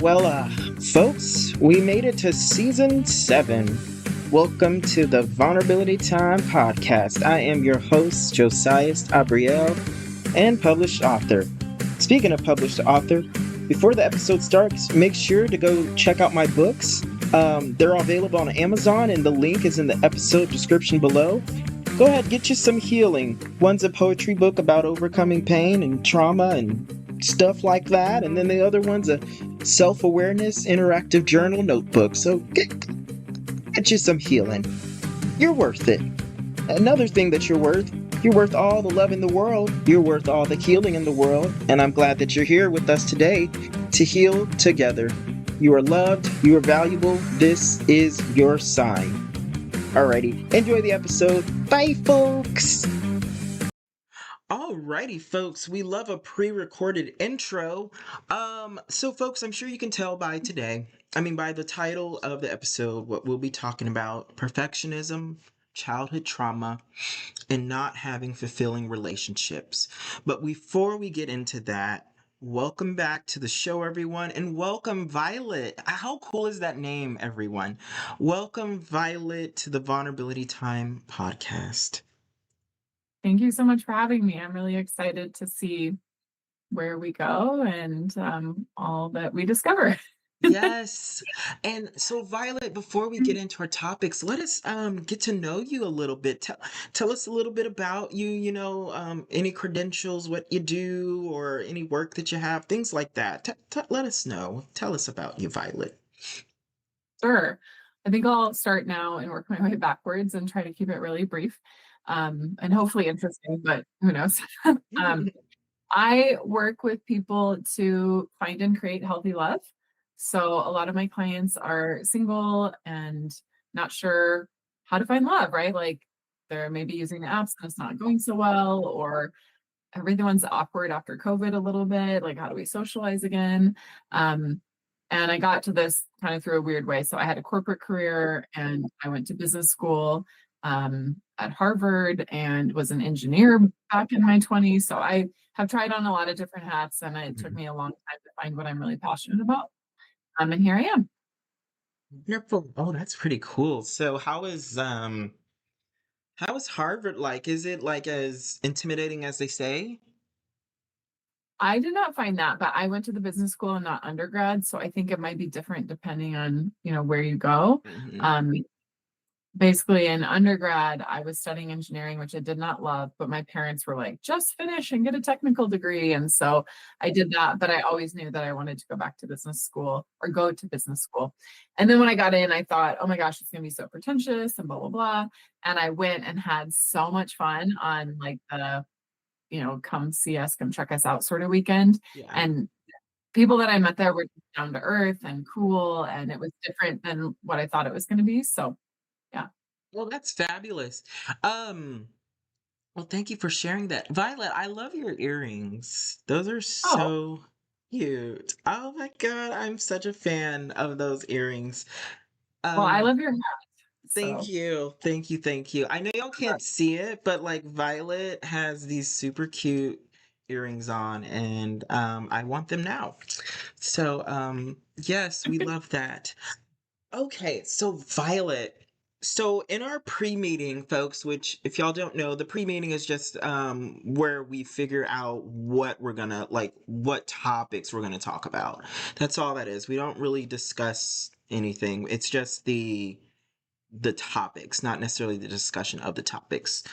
Well, folks, we made it to season 7. Welcome to the Vulnerability Time podcast. I am your host, Josias Abriel, and published author. Speaking of published author, before the episode starts, make sure to go check out my books. They're available on Amazon, and the link is in the episode description below. Go ahead, get you some healing. One's a poetry book about overcoming pain and trauma and stuff like that, and then the other one's a self-awareness interactive journal notebook. So get you some healing. You're worth it. Another thing that you're worth all the love in the world. You're worth all the healing in the world, and I'm glad that you're here with us today to heal together. You are loved, you are valuable. This is your sign. Alrighty, enjoy the episode. Bye, folks. Alrighty, folks, we love a pre-recorded intro. So folks, I'm sure you can tell by the title of the episode, what we'll be talking about: perfectionism, childhood trauma, and not having fulfilling relationships. But before we get into that, welcome back to the show, everyone, and welcome Violet. How cool is that name, everyone? Welcome Violet to the Vulnerability Time podcast. Thank you so much for having me. I'm really excited to see where we go and all that we discover. Yes. And so Violet, before we get into our topics, let us get to know you a little bit. Tell us a little bit about you, any credentials, what you do, or any work that you have, things like that. Let us know. Tell us about you, Violet. Sure. I think I'll start now and work my way backwards and try to keep it really brief and hopefully interesting, but who knows? I work with people to find and create healthy love. So a lot of my clients are single and not sure how to find love, right? Like they're maybe using the apps and it's not going so well, or everyone's awkward after COVID a little bit. Like, how do we socialize again? And I got to this kind of through a weird way. So I had a corporate career and I went to business school at Harvard and was an engineer back in my 20s. So I have tried on a lot of different hats, and it took me a long time to find what I'm really passionate about. And here I am. Wonderful. Oh, that's pretty cool. So how is Harvard like? Is it like as intimidating as they say? I did not find that, but I went to the business school and not undergrad. So I think it might be different depending on, where you go. Mhm. Basically in undergrad, I was studying engineering, which I did not love, but my parents were like, just finish and get a technical degree. And so I did that, but I always knew that I wanted to go back to business school or go to business school. And then when I got in, I thought, oh my gosh, it's going to be so pretentious and blah, blah, blah. And I went and had so much fun on like the, come see us, come check us out sort of weekend. Yeah. And people that I met there were down to earth and cool. And it was different than what I thought it was going to be. So yeah. Well, that's fabulous. Um, well, thank you for sharing that. Violet, I love your earrings. Those are Oh, so cute. Oh my God, I'm such a fan of those earrings. well, I Um, love your hat. Thank So you. Thank you. Thank you. I know y'all can't see it, but like Violet has these super cute earrings on, and I want them now. So yes, we love that. Okay, so Violet. So in our pre-meeting, folks, which if y'all don't know, the pre-meeting is just where we figure out what topics we're gonna talk about. That's all that is. We don't really discuss anything. It's just the topics, not necessarily the discussion of the topics.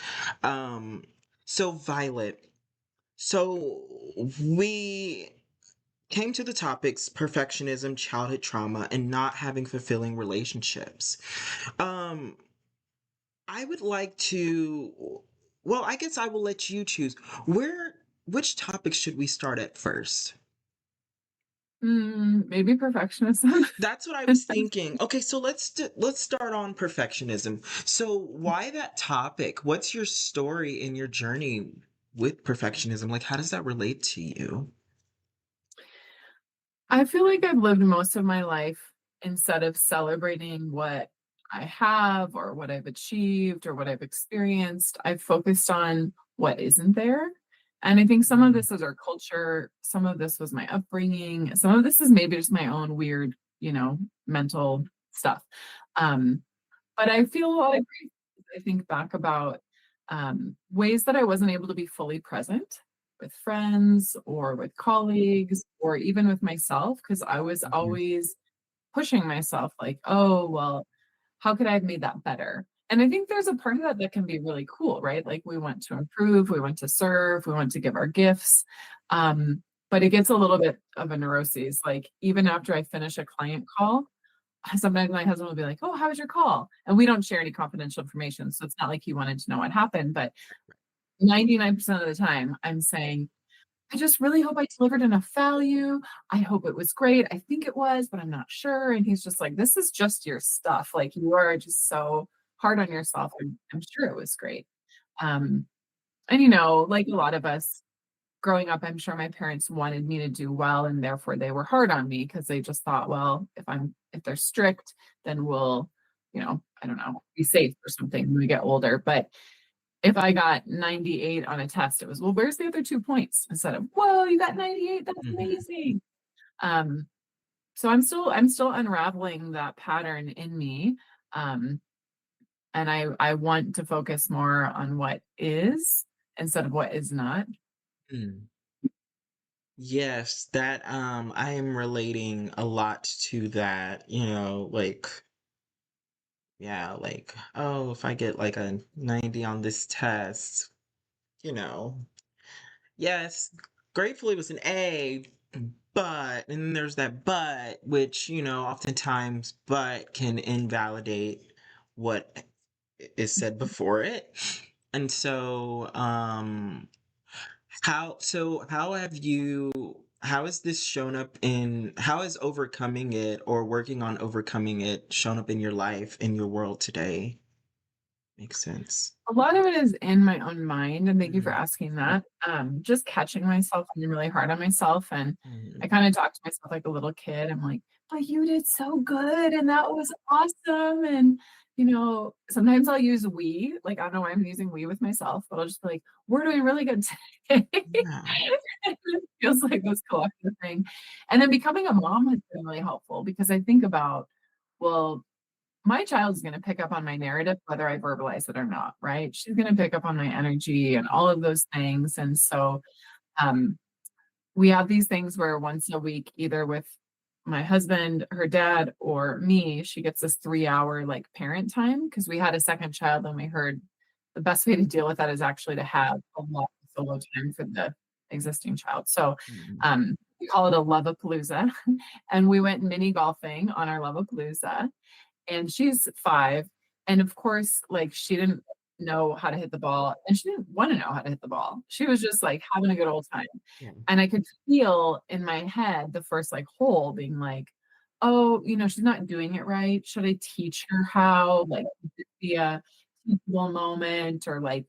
Um so Violet, so we came to the topics perfectionism, childhood trauma, and not having fulfilling relationships. Um, I would like to, well, I guess I will let you choose. Which topic should we start at first? maybe perfectionism. That's what I was thinking. Okay, so let's start on perfectionism. So why that topic? What's your story in your journey with perfectionism? Like, how does that relate to you? I feel like I've lived most of my life instead of celebrating what I have or what I've achieved or what I've experienced, I've focused on what isn't there. And I think some of Mm, this is our culture, some of this was my upbringing, some of this is maybe just my own weird, mental stuff. Um, but I feel like I think back about ways that I wasn't able to be fully present with friends or with colleagues or even with myself because I was mhm, always pushing myself like, oh, well, how could I have made that better? And I think there's a part of that that can be really cool, right? Like we want to improve, we want to serve, we want to give our gifts. But it gets a little bit of a neuroses. Like even after I finish a client call, sometimes my husband will be like, "Oh, how was your call?" And we don't share any confidential information, so it's not like he wanted to know what happened, but 99% of the time, I'm saying, "I just really hope I delivered enough value. I hope it was great. I think it was, but I'm not sure." And he's just like, "This is just your stuff. Like, you are just so hard on yourself. I'm sure it was great." Um, and, like a lot of us growing up, I'm sure my parents wanted me to do well, and therefore they were hard on me because they just thought, well, if they're strict, then we'll, I don't know, be safe or something when we get older. But if I got 98 on a test, it was, well, where's the other 2 points? Instead of, whoa, you got 98, that's mhm, amazing. Um, so I'm still unraveling that pattern in me. Um, and I want to focus more on what is instead of what is not. mm. Yes, that I am relating a lot to that, like yeah, like oh, if I get like a 90 on this test, you know. Yes, gratefully it was an A, but and then there's that but which, oftentimes but can invalidate what is said before it. And so how has this shown up in how has overcoming it or working on overcoming it shown up in your life, in your world today? Makes sense. A lot of it is in my own mind, and thank you for Mhm, asking that. Just catching myself being really hard on myself, and I mhm, kinda talk to myself like a little kid. I'm like, "But you did so good, and that was awesome," and, sometimes I'll use "we," like, I don't know why I'm using "we" with myself, but I'll just be like, "We're doing really good today." yeah, It feels like this collective thing. And then becoming a mom has been really helpful because I think about, well, my child's gonna pick up on my narrative whether I verbalize it or not, right? She's gonna pick up on my energy and all of those things, and so, um, we have these things where once a week, either with my husband, her dad, or me, she gets this 3-hour, like, parent time because we had a second child and we heard the best way to deal with that is actually to have a lot of solo time for the existing child. So, mhm, we call it a Lovapalooza, and we went mini golfing on our Lovapalooza, and she's 5, and of course, like, she didn't know how to hit the ball, and she didn't wanna know how to hit the ball. She was just, like, having a good old time, yeah, and I could feel in my head the first, like, hole being like, "Oh, she's not doing it right. Should I teach her how? Like, could this be a teachable moment?" Or, like,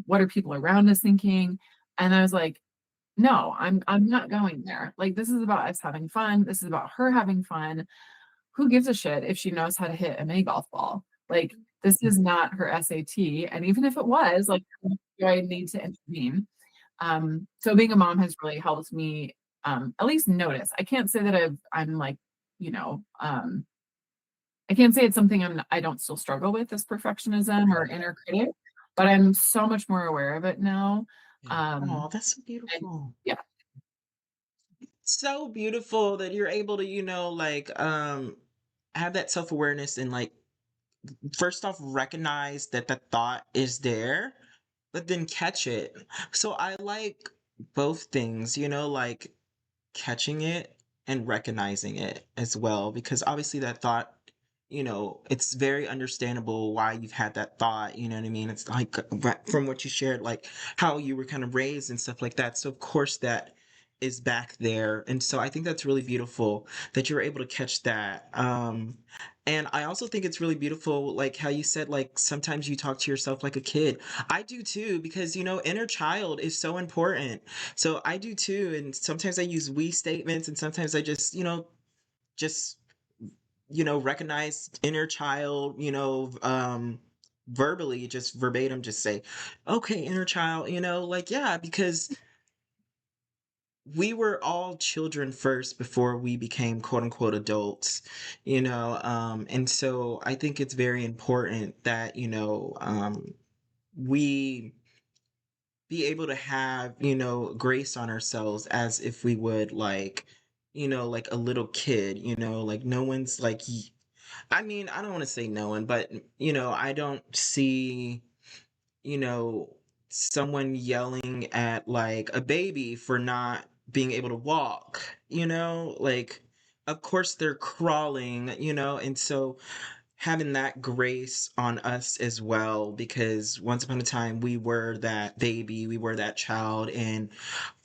"What are people around us thinking?" And I was like, "No, I'm not going there. Like, this is about us having fun. This is about her having fun who gives a shit if she knows how to hit a mini golf ball? Like, this mm, is not her SAT, and even if it was, like, how much do I need to intervene? So being a mom has really helped me, at least notice. I can't say that I'm like, you know, I can't say it's something I don't still struggle with as perfectionism or inner critic, but I'm so much more aware of it now. yeah. Oh, Um, that's so and beautiful. yeah, So beautiful that you're able to, have that self-awareness and like first off recognize that the thought is there, but then catch it. So I like both things, like catching it and recognizing it as well because obviously that thought, it's very understandable why you've had that thought, you know what I mean? It's like from what you shared, like how you were kind of raised and stuff like that, so of course that is back there. And so I think that's really beautiful that you're able to catch that. And I also think it's really beautiful like how you said like sometimes you talk to yourself like a kid. I do too because inner child is so important, so I do too, and sometimes I use we statements, and sometimes I just recognize inner child, verbally, just verbatim, just say, okay, inner child, like, yeah, because we were all children first before we became quote unquote adults, and so I think it's very important that, we be able to have, grace on ourselves as if we would like, like a little kid, like no one's like, I mean, I don't want to say no one, but, I don't see, you know, someone yelling at like a baby for not being able to walk, like, of course they're crawling, and so having that grace on us as well, because once upon a time we were that baby, we were that child, and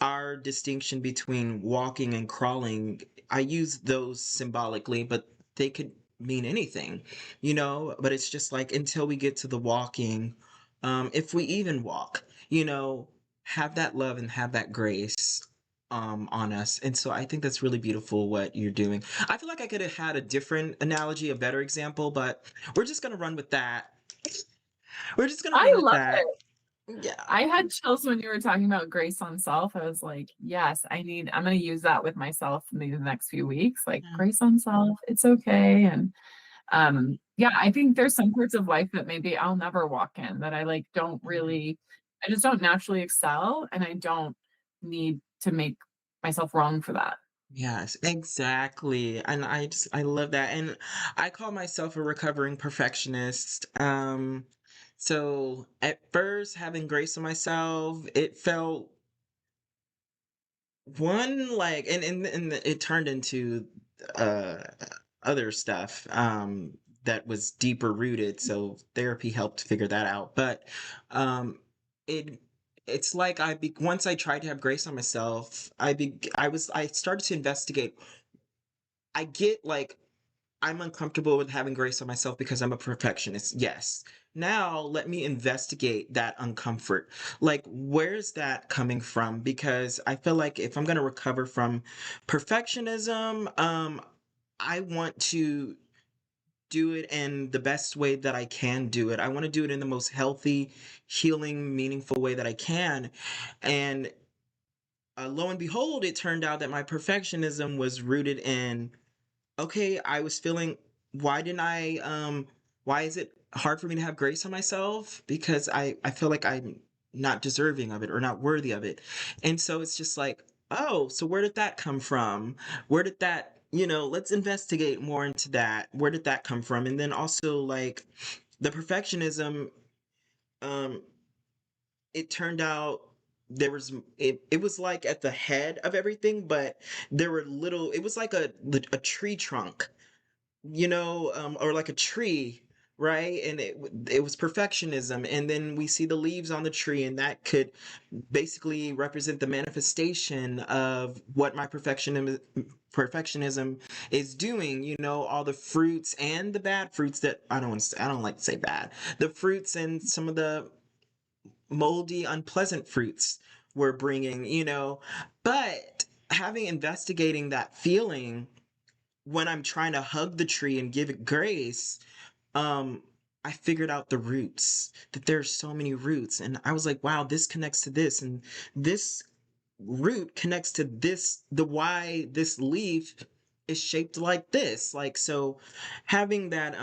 our distinction between walking and crawling, I use those symbolically, but they could mean anything, but it's just like until we get to the walking, if we even walk, have that love and have that grace on us. And so I think that's really beautiful what you're doing. I feel like I could have had a different analogy, a better example, but we're just going to run with that. We're just going to I run with love that. it. Yeah. I had chills when you were talking about grace on self. I was like, yes, I'm going to use that with myself maybe the next few weeks. Like grace on self, it's okay. And yeah, I think there's some parts of life that maybe I'll never walk in, that I like don't Mhm. really, I just don't naturally excel, and I don't need to make myself wrong for that. Yes, exactly. And I love that. And I call myself a recovering perfectionist. So at first having grace on myself, it felt one like, and it turned into uh other stuff that was deeper rooted, so therapy helped figure that out. But it it's like once I tried to have grace on myself, I started to investigate. I get like I'm uncomfortable with having grace on myself because I'm a perfectionist. Yes. Now let me investigate that uncomfort. Like, where's that coming from? Because I feel like if I'm going to recover from perfectionism, I want to do it in the best way that I can do it. I want to do it in the most healthy, healing, meaningful way that I can. And lo and behold, it turned out that my perfectionism was rooted in, okay, I was feeling, why didn't I why is it hard for me to have grace on myself? Because I feel like I'm not deserving of it or not worthy of it. And so it's just like, oh, so where did that come from? Where did that, let's investigate more into that. Where did that come from? And then also like the perfectionism, um it turned out it was like at the head of everything, but there were little, it was like a tree trunk, or like a tree, right? And it was perfectionism, and then we see the leaves on the tree, and that could basically represent the manifestation of what my perfectionism is doing. All the fruits and the bad fruits that I don't like to say bad, the fruits and some of the moldy, unpleasant fruits we're bringing, but having investigating that feeling when I'm trying to hug the tree and give it grace, um, I figured out the roots, that there's so many roots. And I was like, wow, this connects to this. And this root connects to this, the why this leaf is shaped like this. Like, so having that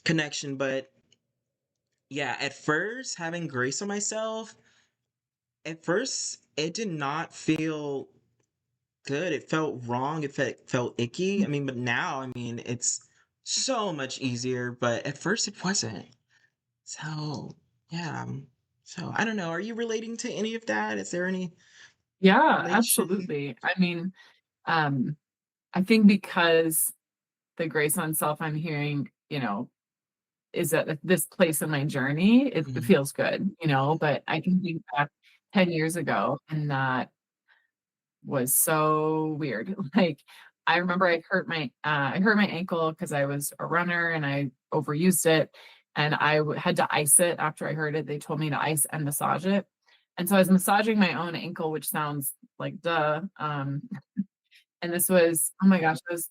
connection. But yeah, at first, having grace on myself, at first, it did not feel good. It felt wrong. It felt icky. I mean, but now, I mean, it's so much easier. But at first, it wasn't. So yeah. So I don't know. Are you relating to any of that? Is there any Yeah, relation? absolutely. I mean, um, I think because the grace on self I'm hearing, is at this place in my journey, it Mhm. feels good, but I can think back 10 years ago, and that was so weird. Like, I remember I hurt my ankle because I was a runner and I overused it, and had to ice it after I hurt it. They told me to ice and massage it. And so I was massaging my own ankle, which sounds like duh. And this was, oh my gosh, this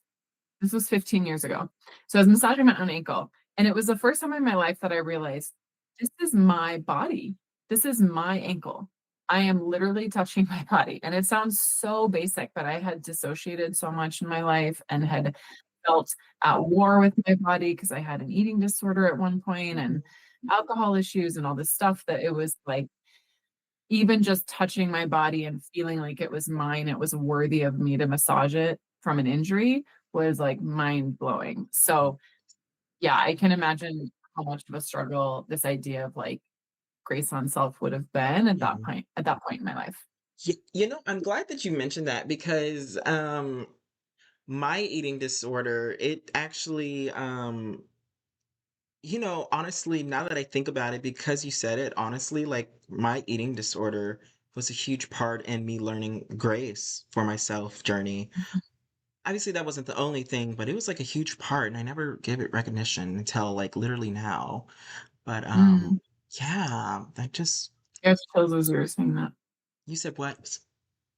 was 15 years ago. So I was massaging my own ankle. And it was the first time in my life that I realized this is my body. This is my ankle. I am literally touching my body. And it sounds so basic, but I had dissociated so much in my life and had felt at war with my body because I had an eating disorder at one point and alcohol issues and all this stuff that it was like even just touching my body and feeling like it was mine, it was worthy of me to massage it from an injury was like mind blowing. So yeah, I can imagine how much of a struggle this idea of like grace on self would have been Yeah. at that point in my life. I'm glad that you mentioned that because my eating disorder, it actually honestly, now that I think about it, because you said it, honestly, like my eating disorder was a huge part in me learning grace for myself journey. Obviously, that wasn't the only thing, but it was like a huge part, and I never gave it recognition until like literally now. But Mm. yeah, that just I have chills as you were saying that. you said what?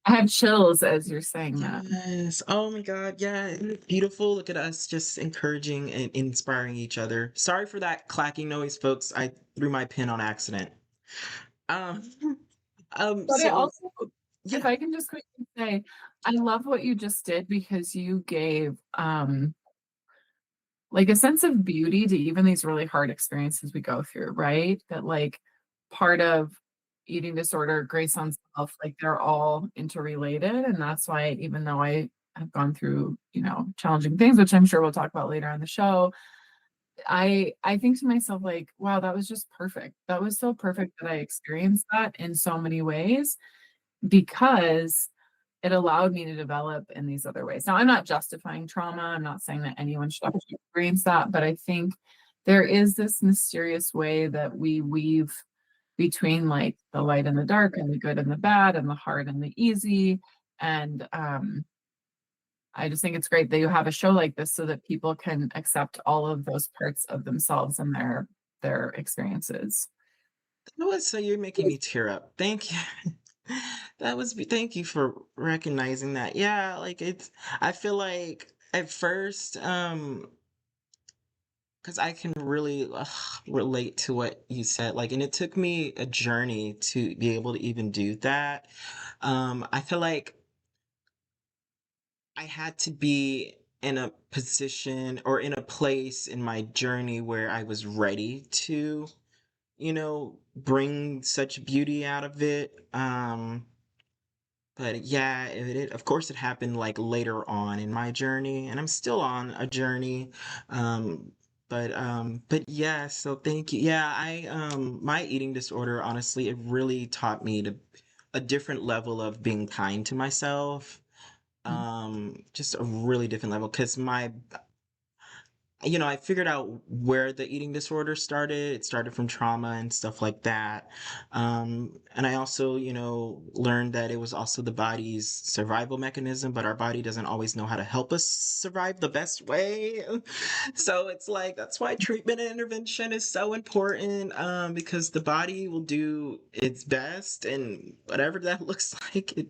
I have chills as you're saying that. Yes. Oh my God. Yeah. Isn't it beautiful? Look at us just encouraging and inspiring each other. Sorry for that clacking noise, folks. I threw my pen on accident. Um, But I so also, if yeah. I can just quickly say, I love what you just did because you gave like a sense of beauty to even these really hard experiences we go through, right? That like part of eating disorder, grace on self, like they're all interrelated. And that's why even though I have gone through, challenging things, which I'm sure we'll talk about later on the show, I think to myself, like, wow, that was just perfect. That was so perfect that I experienced that in so many ways because it allowed me to develop in these other ways. Now, I'm not justifying trauma. I'm not saying that anyone should have to experience that, but I think there is this mysterious way that we weave between like the light and the dark and the good and the bad and the hard and the easy. And I just think it's great that you have a show like this so that people can accept all of those parts of themselves and their experiences. So you're making me tear up. Thank you. Thank you for recognizing that. Yeah, like I feel like at first, because I can really relate to what you said. Like, and it took me a journey to be able to even do that. I feel like I had to be in a position or in a place in my journey where I was ready to, bring such beauty out of it. But yeah, of course it happened like later on in my journey, and I'm still on a journey. Um, but yeah, so thank you. Yeah, my eating disorder, honestly, it really taught me to a different level of being kind to myself. Just a really different level because I figured out where the eating disorder started. It started from trauma and stuff like that. And I also, learned that it was also the body's survival mechanism, but our body doesn't always know how to help us survive the best way. So it's like, that's why treatment and intervention is so important, because the body will do its best and whatever that looks like, it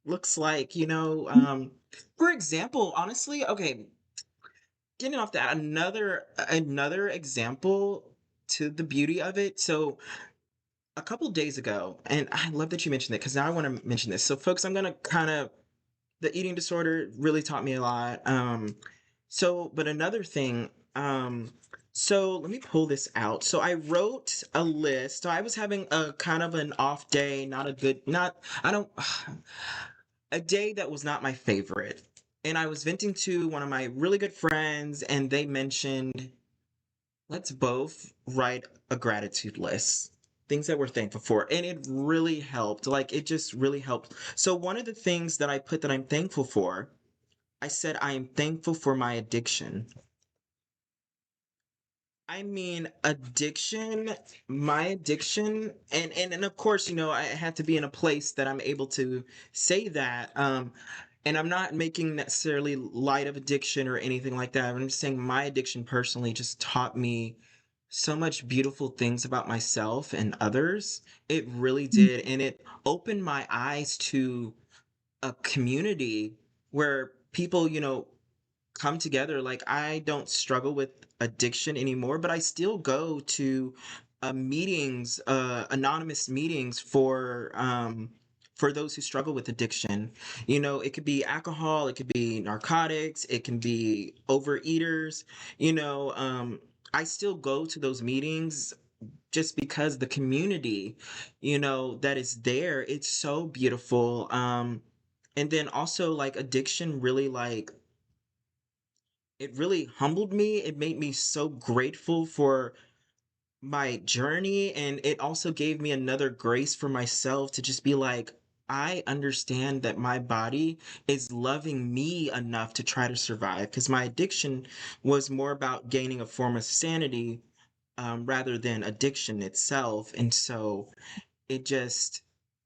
looks like, for example, honestly, okay, getting off that, another example to the beauty of it. So a couple days ago, and I love that you mentioned it because now I want to mention this. So folks, I'm gonna kind of the eating disorder really taught me a lot. But another thing, so let me pull this out. So I wrote a list. So I was having a kind of an off day, not a good, not I don't a day that was not my favorite. And I was venting to one of my really good friends, and they mentioned, let's both write a gratitude list. Things that we're thankful for. And it really helped. Like, it just really helped. So, one of the things that I put that I'm thankful for, I said, I am thankful for my addiction. I mean, my addiction, and of course, I had to be in a place that I'm able to say that. And I'm not making necessarily light of addiction or anything like that. I'm just saying my addiction personally just taught me so much beautiful things about myself and others. It really did, and it opened my eyes to a community where people, come together. Like I don't struggle with addiction anymore, but I still go to meetings, anonymous meetings for those who struggle with addiction. You know, it could be alcohol, it could be narcotics, it can be overeaters. You know, I still go to those meetings just because the community, you know, that is there, it's so beautiful. And then also like addiction really like it really humbled me. It made me so grateful for my journey, and it also gave me another grace for myself to just be like, I understand that my body is loving me enough to try to survive, because my addiction was more about gaining a form of sanity, rather than addiction itself. And so it just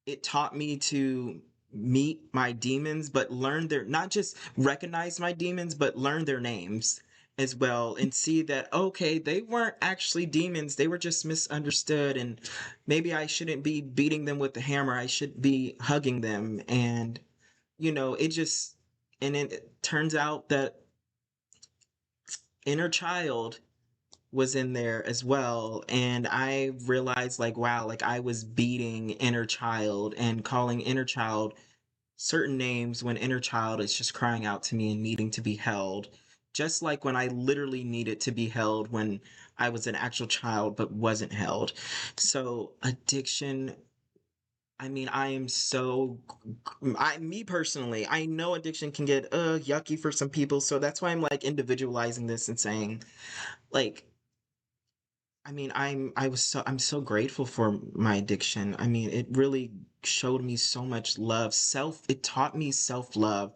it taught me to meet my demons, but learn their not just recognize my demons, but learn their names as well, and see that okay, they weren't actually demons, they were just misunderstood, and maybe I shouldn't be beating them with the hammer, I should be hugging them. And you know, it just and it turns out that inner child was in there as well, and I realized like wow, like I was beating inner child and calling inner child certain names when inner child is just crying out to me and needing to be held, just like when I literally needed to be held when I was an actual child but wasn't held. So addiction, I mean, I am so me personally, I know addiction can get yucky for some people, so that's why I'm like individualizing this and saying like I mean, I'm so grateful for my addiction. I mean, it really showed me so much love. It taught me self-love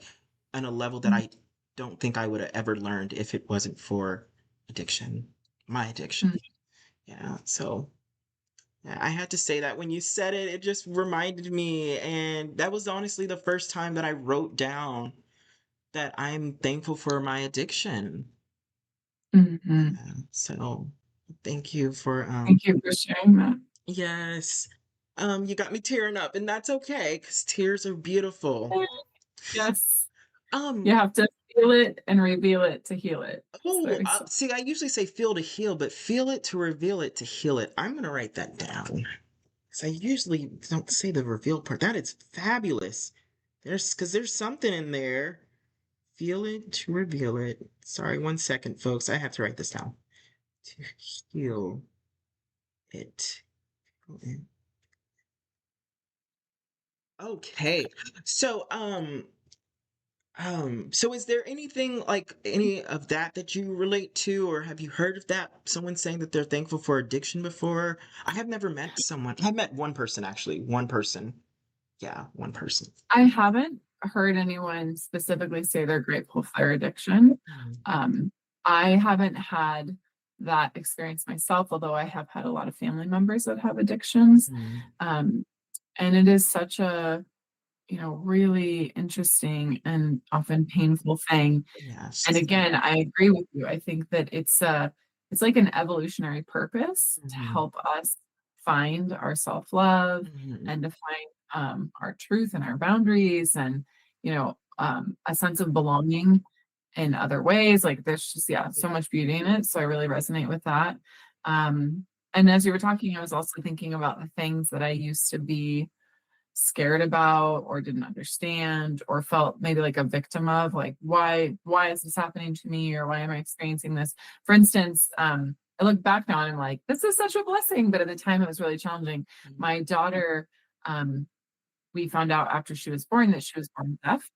on a level that I don't think I would have ever learned if it wasn't for addiction. My addiction. Mhm. Yeah. So yeah, I had to say that when you said it, it just reminded me. And that was honestly the first time that I wrote down that I'm thankful for my addiction. Mhm. Yeah. So thank you for Thank you for sharing that. yes. You got me tearing up, and that's okay, because tears are beautiful. Yes. You Um, have to feel it and reveal it to heal it. It's oh, very simple. see, I usually say feel to heal, but feel it to reveal it to heal it. I'm gonna write that down, because I usually don't say the reveal part. That is fabulous. Because there's something in there. Feel it to reveal it. Sorry, 1 second, folks. I have to write this down. To heal it. Okay. So, so is there anything like any of that that you relate to, or have you heard of that? Someone saying that they're thankful for addiction before? I have never met someone. I've met one person actually. One person. Yeah, one person. I haven't heard anyone specifically say they're grateful for their addiction. Mm, Um, I haven't had that experience myself, although I have had a lot of family members that have addictions. mm, Um, and it is such a, really interesting and often painful thing. And yes. again, I agree with you. I think that it's like an evolutionary purpose to Mhm, help us find our self-love mhm, and to find our truth and our boundaries and a sense of belonging in other ways. Like there's just so much beauty in it. So I really resonate with that. Um, and as you were talking, I was also thinking about the things that I used to be scared about or didn't understand or felt maybe like a victim of, like why is this happening to me, or why am I experiencing this? For instance, I look back now and I'm like, this is such a blessing, but at the time it was really challenging. mhm, My daughter, um, we found out after she was born that she was born deaf,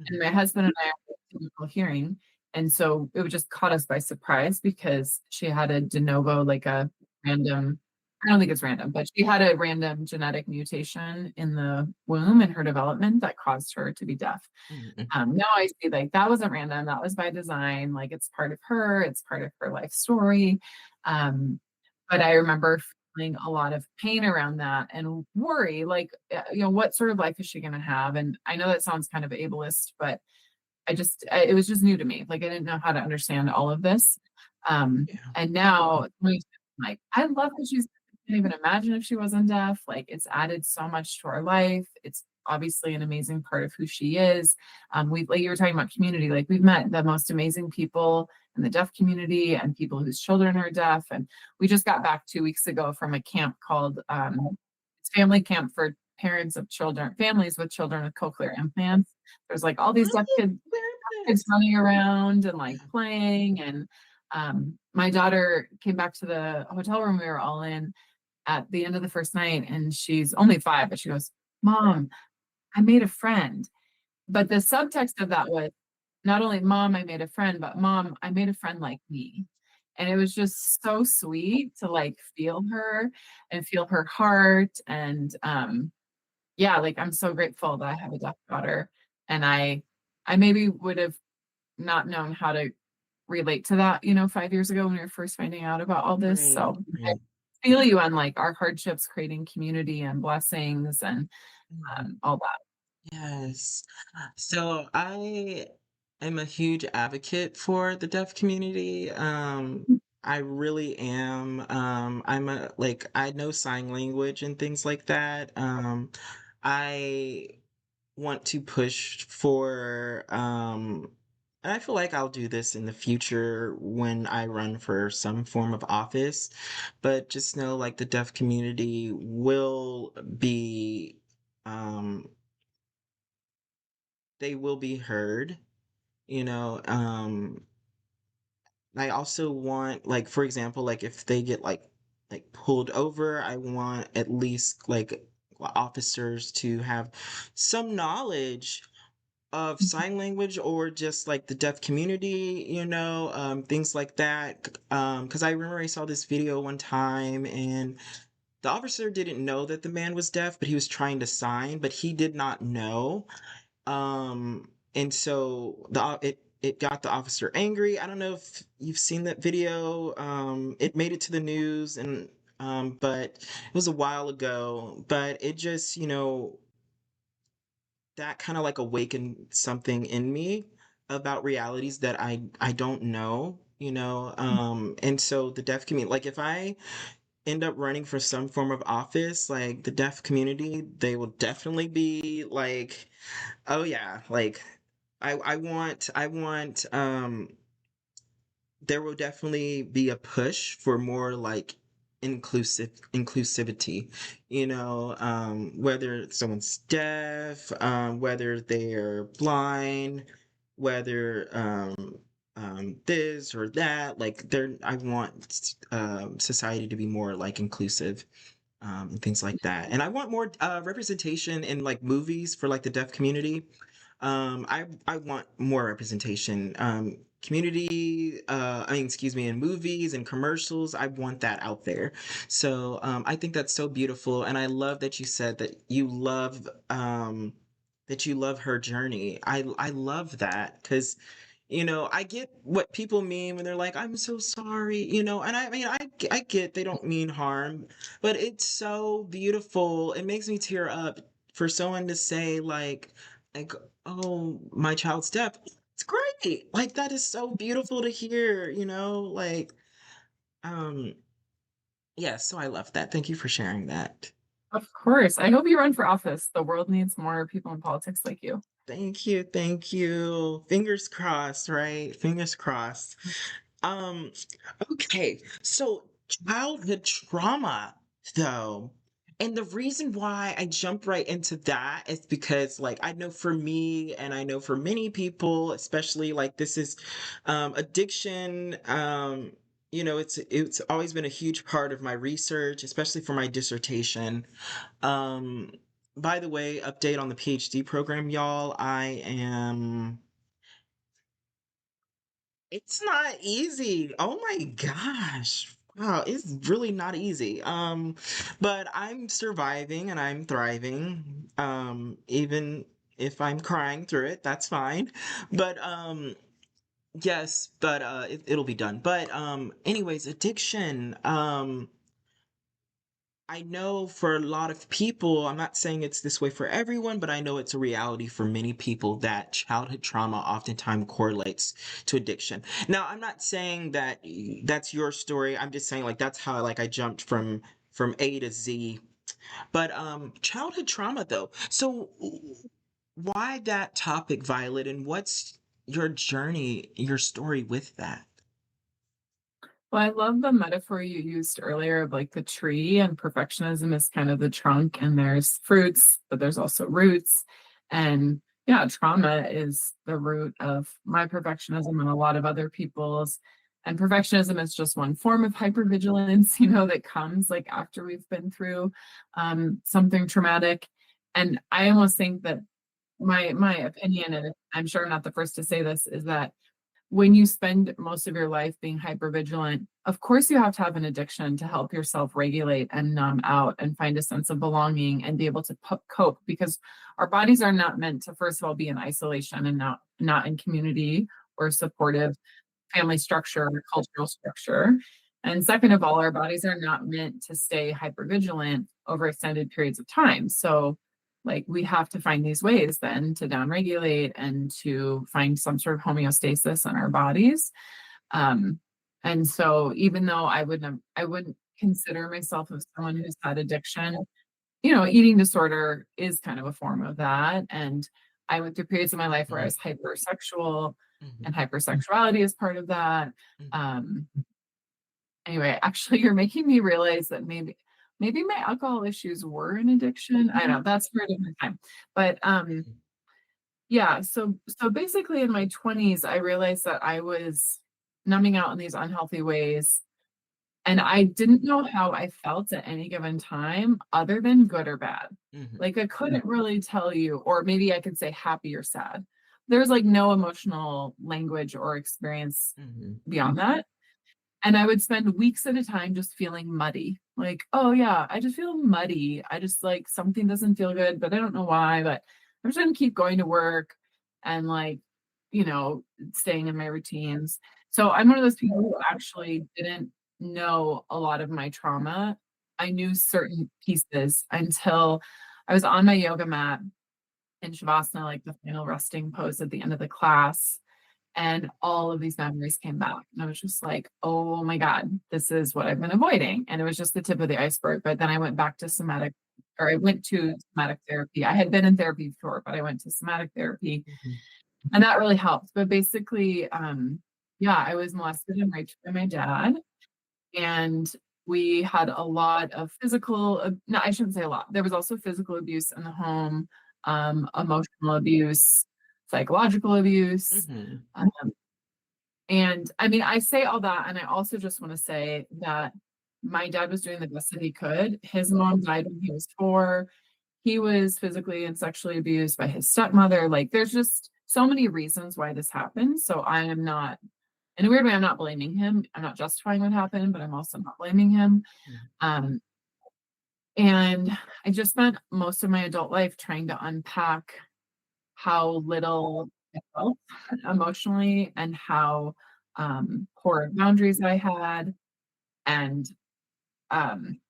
and mhm, my husband and I have typical hearing. And so it just caught us by surprise because she had a de novo, like a random, I don't think it's random, but she had a random genetic mutation in the womb in her development that caused her to be deaf. mhm, Now I see like that wasn't random, that was by design, like it's part of her, it's part of her life story. Um, but I remember feeling a lot of pain around that and worry, like, what sort of life is she going to have? And I know that sounds kind of ableist, but it was just new to me. Like I didn't know how to understand all of this. yeah, And now, like, I love that I can't even imagine if she wasn't deaf. Like it's added so much to our life. It's obviously an amazing part of who she is. Like you were talking about community, like we've met the most amazing people in the deaf community and people whose children are deaf. And we just got back 2 weeks ago from a camp called it's family camp for parents of children, families with children with cochlear implants. There's like all these I deaf didn't kids, learn kids this. running around and like playing. And my daughter came back to the hotel room we were all in at the end of the first night, and she's only 5, but she goes, "Mom, I made a friend." But the subtext of that was not only, "Mom, I made a friend," but, "Mom, I made a friend like me." And it was just so sweet to like feel her and feel her heart. And yeah, like I'm so grateful that I have a deaf daughter. And I maybe would have not known how to relate to that, 5 years ago when we were first finding out about all this. Right, So I right. feel you on like our hardships creating community and blessings and all that. Yes. So I am a huge advocate for the deaf community. I really am. I'm a like I know sign language and things like that. I want to push for and I feel like I'll do this in the future when I run for some form of office, but just know like the deaf community will be um they will be heard, you know. I also want like for example, like if they get like pulled over, I want at least like officers to have some knowledge of sign language or just like the deaf community, things like that. Because I remember I saw this video one time and the officer didn't know that the man was deaf, but he was trying to sign, but he did not know. And so it got the officer angry. I don't know if you've seen that video. It made it to the news and but it was a while ago. But it just, that kind of like awakened something in me about realities that I don't know, and so the deaf community, like if I end up running for some form of office, like the deaf community, they will definitely be like, oh yeah, like I want there will definitely be a push for more like inclusivity, whether someone's deaf, whether they're blind, whether this or that, like I want society to be more like inclusive, and things like that. And I want more representation in like movies for like the deaf community. I want more representation. Community, I mean, excuse me, in movies and commercials, I want that out there. So I think that's so beautiful, and I love that you said that you love her journey. I love that because I get what people mean when they're like, I'm so sorry, and I mean, I get they don't mean harm, but it's so beautiful. It makes me tear up for someone to say, like, oh, my child's deaf. It's great. Like, that is so beautiful to hear, um, yeah, so I love that. Thank you for sharing that. Of course. I hope you run for office. The world needs more people in politics like you. Thank you. Thank you. Fingers crossed, right? Fingers crossed. Um, okay, so childhood trauma, though. And the reason why I jumped right into that is because, like, I know for me, and I know for many people, especially like this is addiction. It's always been a huge part of my research, especially for my dissertation. Um, by the way, update on the PhD program, y'all. It's not easy. Oh my gosh. Wow, it's really not easy. But I'm surviving and I'm thriving. Even if I'm crying through it, that's fine. But yes, but it'll be done. But anyways, addiction. I know for a lot of people, I'm not saying it's this way for everyone, but I know it's a reality for many people that childhood trauma oftentimes correlates to addiction. Now, I'm not saying that that's your story. I'm just saying like that's how like I jumped from A to Z. But childhood trauma though. So why that topic, Violet, and what's your journey, your story with that? Well, I love the metaphor you used earlier of like the tree and perfectionism is kind of the trunk, and there's fruits, but there's also roots. And yeah, trauma is the root of my perfectionism and a lot of other people's. And perfectionism is just one form of hypervigilance, that comes like after we've been through something traumatic. And I almost think that my opinion, and I'm sure I'm not the first to say this, is that when you spend most of your life being hypervigilant, of course you have to have an addiction to help yourself regulate and numb out and find a sense of belonging and be able to cope, because our bodies are not meant to, first of all, be in isolation and not in community or supportive family structure or cultural structure. And second of all, our bodies are not meant to stay hypervigilant over extended periods of time. So, like, we have to find these ways then to downregulate and to find some sort of homeostasis in our bodies. Um, and so, even though I wouldn't consider myself as someone who's had addiction, eating disorder is kind of a form of that. And I went through periods of my life where I Mhm, was hypersexual, and mhm, hypersexuality is part of that. mhm, Um, anyway, actually, you're making me realize that maybe my alcohol issues were an addiction. I don't know. That's for a different time. But mhm, yeah, so basically in my 20s, I realized that I was numbing out in these unhealthy ways. And I didn't know how I felt at any given time other than good or bad. mhm, Like, I couldn't really tell you, or maybe I could say happy or sad. There was, like, no emotional language or experience mhm, beyond that. And I would spend weeks at a time just feeling muddy. Like, "Oh, yeah, I just feel muddy. I just, like, something doesn't feel good, but I don't know why, but I'm just gonna keep going to work and, like, you know, staying in my routines." So I'm one of those people who actually didn't know a lot of my trauma. I knew certain pieces until I was on my yoga mat in Shavasana, like the final resting pose at the end of the class, and all of these memories came back. And I was just like, oh my God, this is what I've been avoiding. And it was just the tip of the iceberg. But then I went back to I went to somatic therapy. I had been in therapy before, but I went to somatic therapy, mhm, and that really helped. But basically, yeah, I was molested and raped by my dad. And we had a lot of no, I shouldn't say a lot. There was also physical abuse in the home, emotional abuse, psychological abuse. mhm, Um, and I mean, I say all that, and I also just want to say that my dad was doing the best that he could. His mom died when he was 4. He was physically and sexually abused by his stepmother. Like, there's just so many reasons why this happened. So I am not, in a weird way, I'm not blaming him. I'm not justifying what happened, but I'm also not blaming him. mhm, Um, and I just spent most of my adult life trying to unpack how little I felt emotionally and how poor boundaries I had, and um,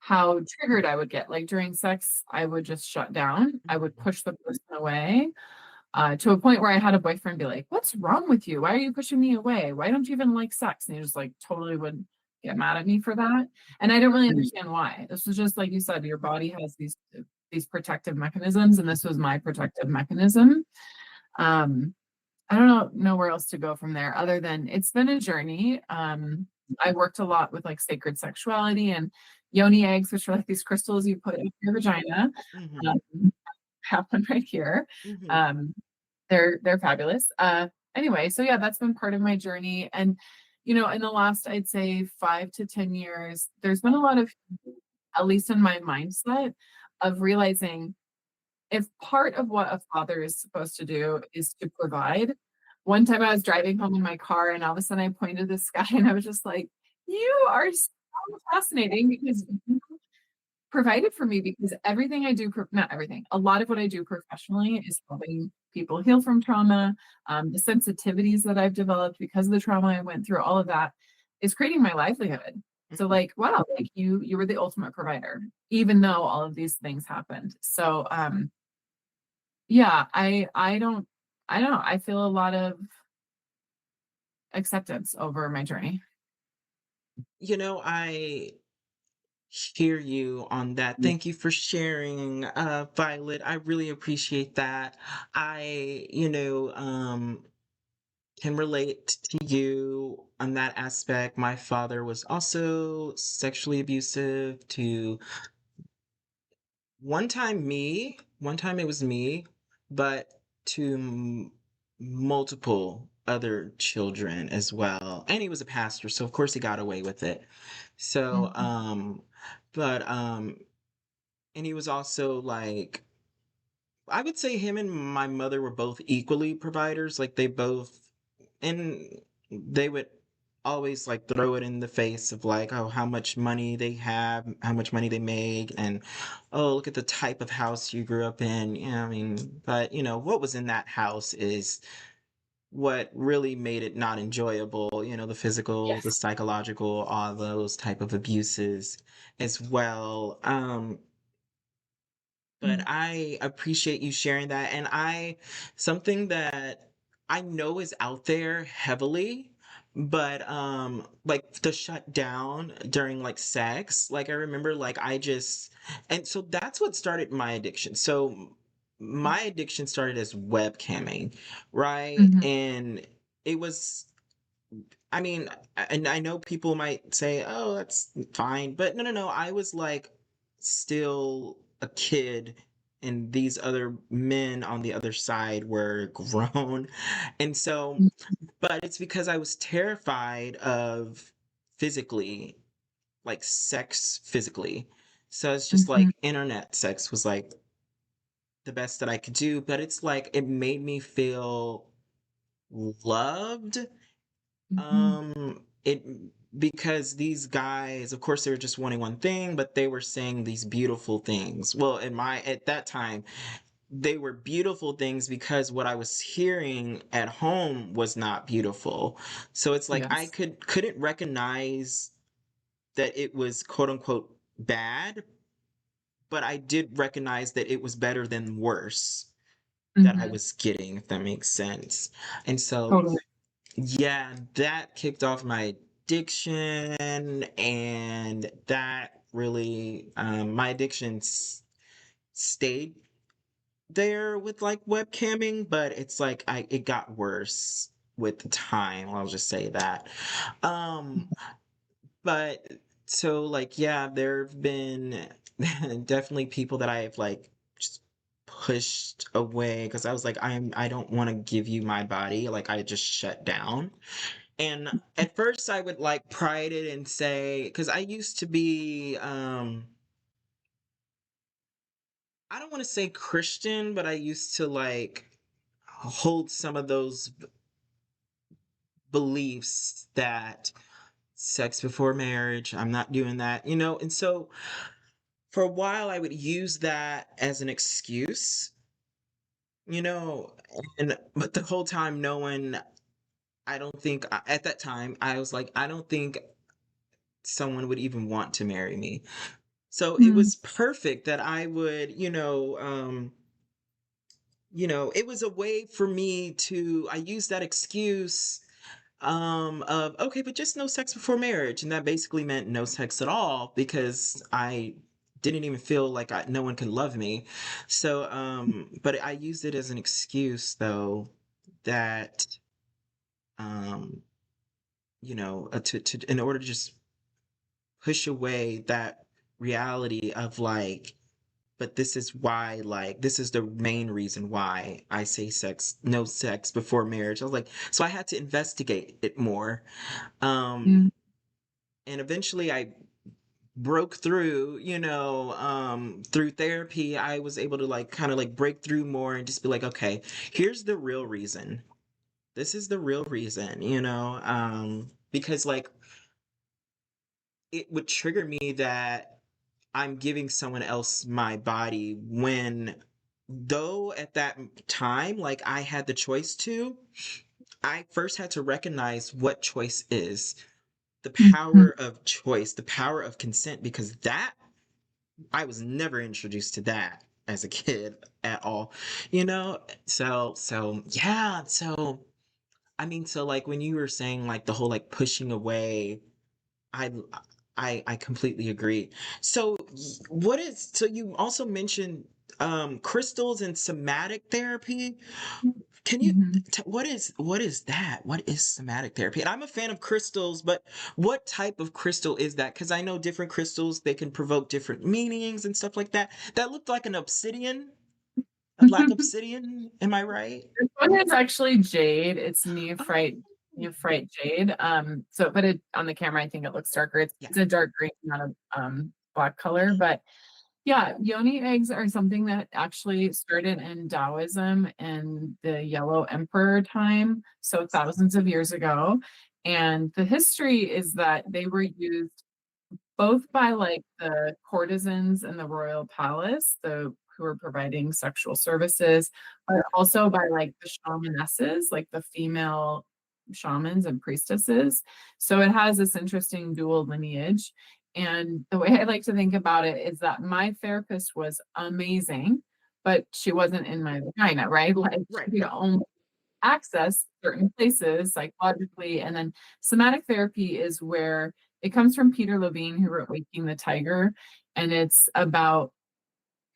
how triggered I would get. Like, during sex, I would just shut down. I would mhm, push the person away, to a point where I had a boyfriend be like, "What's wrong with you? Why are you pushing me away? Why don't you even like sex?" And he just like totally would get mad at me for that. And I didn't really understand why. This was just like you said, your body has these protective mechanisms, and this was my protective mechanism. Um, I don't know where else to go from there other than it's been a journey. I worked a lot with like sacred sexuality and yoni eggs, which are like these crystals you put in your vagina. mhm, Um, have one right here. mhm, Um, they're fabulous. Anyway, so yeah, that's been part of my journey. And in the last, I'd say 5 to 10 years, there's been a lot of, at least in my mindset, of realizing if part of what a father is supposed to do is to provide. One time I was driving home in my car and all of a sudden I pointed to the sky and I was just like, you are so fascinating because you provided for me, because everything I do, not everything, a lot of what I do professionally is helping people heal from trauma. The sensitivities that I've developed because of the trauma I went through, all of that is creating my livelihood. So mhm. like, wow, like you were the ultimate provider, even though all of these things happened. So yeah, I don't know. I feel a lot of acceptance over my journey. I hear you on that. Thank you for sharing, Violet. I really appreciate that. I, can relate to you on that aspect. My father was also sexually abusive to one time it was me, but to multiple other children as well. And he was a pastor, so of course he got away with it. So, Mhm. but, and he was also like, I would say him and my mother were both equally providers. Like they both, and they would always like throw it in the face of like, oh, how much money they have, how much money they make, and oh, look at the type of house you grew up in. Yeah, I mean, but what was in that house is what really made it not enjoyable. The physical, the Yes. psychological, all those type of abuses as well. But Mm. I appreciate you sharing that. And something that I know is out there heavily, but like the shut down during like sex, like I remember like and so that's what started my addiction. So my addiction started as webcamming, right? Mhm. And it was, I mean, and I know people might say, "Oh, that's fine," but no, no, no. I was like still a kid, and these other men on the other side were grown, and so, but it's because I was terrified of physically, like sex physically. So it's just Mhm. like internet sex was like the best that I could do, but it's like it made me feel loved. Mhm. It because these guys, of course, they were just wanting one thing, but they were saying these beautiful things. Well, at that time, they were beautiful things because what I was hearing at home was not beautiful. So it's like I Yes. couldn't recognize that it was quote unquote bad, but I did recognize that it was better than worse that I Mhm. was getting, if that makes sense. And so Totally. yeah, that kicked off my addiction, and that really, my addictions stayed there with like webcamming, but it's like it got worse with the time. I'll just say that. Um, but so like yeah, there've been definitely people that I've like just pushed away because I was like I don't want to give you my body. Like I just shut down. And at first I would like pride it and say, because I used to be, I don't want to say Christian, but I used to like hold some of those beliefs that sex before marriage, I'm not doing that. And so for a while I would use that as an excuse, you know, but the whole time knowing, I don't think, at that time, I was like, I don't think someone would even want to marry me. So it Mm. was perfect that I would, it was a way for me to I used that excuse of okay, but just no sex before marriage. And that basically meant no sex at all because I didn't even feel like no one could love me. So but I used it as an excuse though that um to in order to just push away that reality of like, but this is why, like, this is the main reason why I say no sex before marriage. I was like, so I had to investigate it more. Mm. And eventually I broke through, through therapy. I was able to like kind of like break through more and just be like, okay, here's the real reason. This is the real reason, because like it would trigger me that I'm giving someone else my body when, though at that time, like I had the choice to, I first had to recognize what choice is, the Mhm. power of choice, the power of consent, because that, I was never introduced to that as a kid at all, So, yeah. So, I mean, so like when you were saying like the whole like pushing away, I I completely agree. So so you also mentioned crystals and somatic therapy. Can you Mhm. what is that? What is somatic therapy? And I'm a fan of crystals, but what type of crystal is that? Because I know different crystals, they can provoke different meanings and stuff like that. That looked like an obsidian, a black obsidian. Am I right? This one is actually jade. It's Oh, neophyte jade. So but it on the camera, I think it looks darker. yeah. It's a dark green, not a black color. But yeah, yoni eggs are something that actually started in Taoism in the Yellow Emperor time, so thousands of years ago. And the history is that they were used both by like the courtesans in the royal palace, the who were providing sexual services, but also by like the shamanesses, like the female shamans and priestesses. So it has this interesting dual lineage. And the way I like to think about it is that my therapist was amazing, but she wasn't in my vagina, right? Like Right, she could right. only access certain places psychologically. And then somatic therapy is where it comes from Peter Levine, who wrote Waking the Tiger. And it's about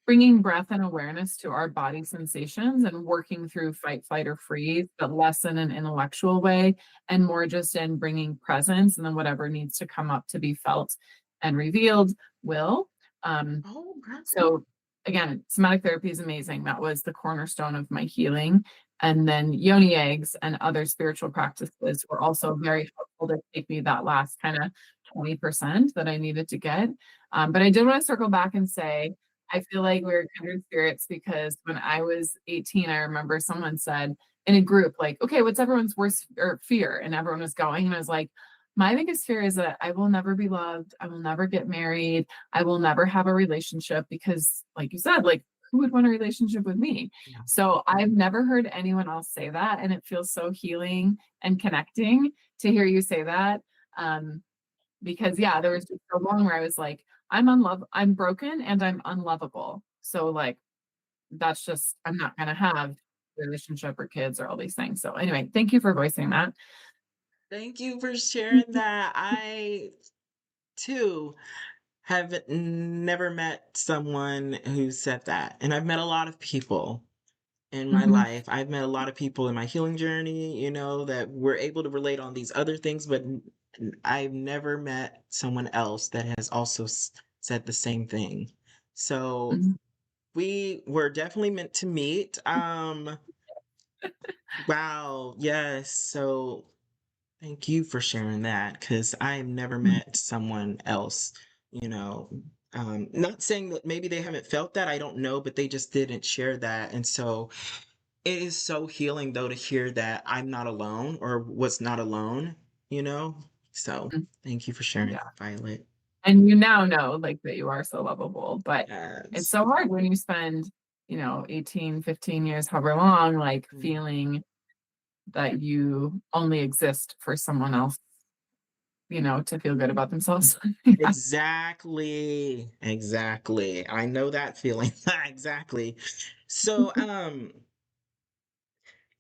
bringing breath and awareness to our body sensations and working through fight, flight, or freeze, but less in an intellectual way and more just in bringing presence and then whatever needs to come up to be felt and revealed will. Um, Oh, wow. so again, somatic therapy is amazing. That was the cornerstone of my healing. And then yoni eggs and other spiritual practices were also very helpful to take me that last kind of 20% that I needed to get. But I did want to circle back and say, I feel like we're kindred spirits because when I was 18, I remember someone said in a group, like, okay, what's everyone's worst or fear? And everyone was going, and I was like, my biggest fear is that I will never be loved. I will never get married. I will never have a relationship because, like you said, like who would want a relationship with me? Yeah. So I've never heard anyone else say that. And it feels so healing and connecting to hear you say that. Um, because yeah, there was just so long where I was like, I'm broken and I'm unlovable. So like that's just I'm not gonna have a relationship or kids or all these things. So anyway, thank you for voicing that. Thank you for sharing that. I too have never met someone who said that. And I've met a lot of people in my Mhm, life. I've met a lot of people in my healing journey, that were able to relate on these other things, but I've never met someone else that has also said the same thing. So mhm, we were definitely meant to meet. Wow, yes. So thank you for sharing that because I've never mhm, met someone else, you know. Not saying that maybe they haven't felt that, I don't know, but they just didn't share that. And so it is so healing though to hear that I'm not alone or was not alone, you know? So mhm. thank you for sharing Yeah. that, Violet. And you now know like that you are so lovable, but it's Yes. so hard when you spend, 18, 15 years, however long, like Mm. feeling that you only exist for someone else, to feel good about themselves. Yeah. Exactly. Exactly. I know that feeling. Exactly. So,